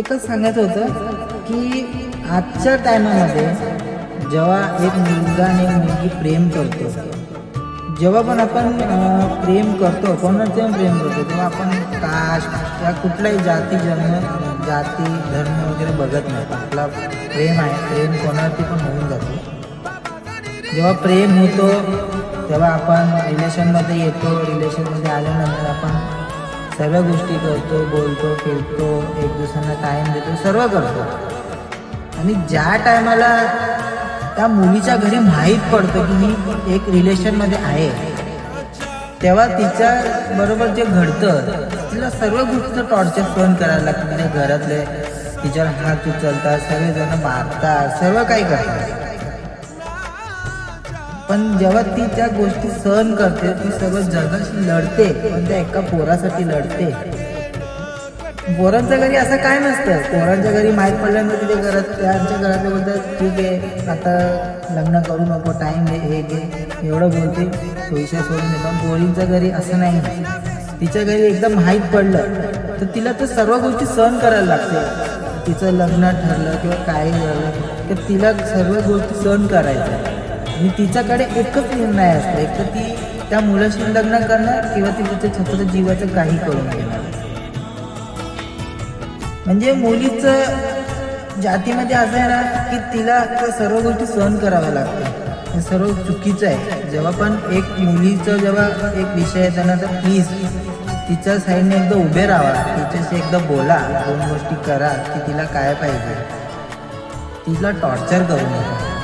एकच सांगायचं होतं की आजच्या टायमामध्ये जेव्हा एक मुलगा आणि एक मुलगी प्रेम करतो, जेव्हा पण आपण प्रेम करतो, कोणाचं प्रेम करतो, तेव्हा आपण कास्ट या कुठलाही जाती धर्म वगैरे बघत नाही. आपला प्रेम आहे, प्रेम कोणावरती पण होऊन जातो. जेव्हा प्रेम होतो तेव्हा आपण रिलेशनमध्ये येतो. रिलेशनमध्ये आल्यानंतर आपण सर्व गोष्टी करतो, बोलतो, फिरतो, एक दुसऱ्यांना टाईम देतो, सर्व करतो. आणि ज्या टायमाला त्या मुलीच्या घरी माहीत पडतं की ही एक रिलेशनमध्ये आहे, तेव्हा तिच्या बरोबर जे घडतं तिला सर्व गोष्टीचं टॉर्चर सहन करायला लागतं. म्हणजे घरातले तिच्यावर हात उचलतात, सर्वजण मारतात, सर्व काही करतात. पण जेव्हा ती त्या गोष्टी सहन करते, ती सर्व जगाशी लढते, पण त्या एका पोरासाठी लढते. पोरांच्या घरी असं काय नसतं. पोरांच्या घरी माहीत पडल्यानंतर तिथे त्यांच्या घरातले बोलतात ठीक आहे आता लग्न करू नको, टाईम घे, हे घे, एवढं बोलते, पैसे सोडून देतो. पण पोरींच्या घरी असं नाही. तिच्या घरी एकदम माहीत पडलं तर तिला तर सर्व गोष्टी सहन करायला लागते. तिचं लग्न ठरलं किंवा काही झालं तर तिला सर्व गोष्टी सहन करायच्या. आणि तिच्याकडे एकच निर्णय असतो, एक तर ती त्या मुलाशी लग्न करणार किंवा ती तिच्या स्वतःच्या जीवाचं काही करून घेणार. म्हणजे मुलीचं जातीमध्ये असं आहे ना की तिला त्या सर्व गोष्टी सहन कराव्या लागतात. हे सर्व चुकीचं आहे. जेव्हा पण एक मुलीचं जेव्हा एक विषय येतो ना, तर प्लीज तिच्या साईडने एकदा उभे राहा, तिच्याशी एकदा बोला, दोन गोष्टी करा की तिला काय पाहिजे, तिला टॉर्चर करू नका.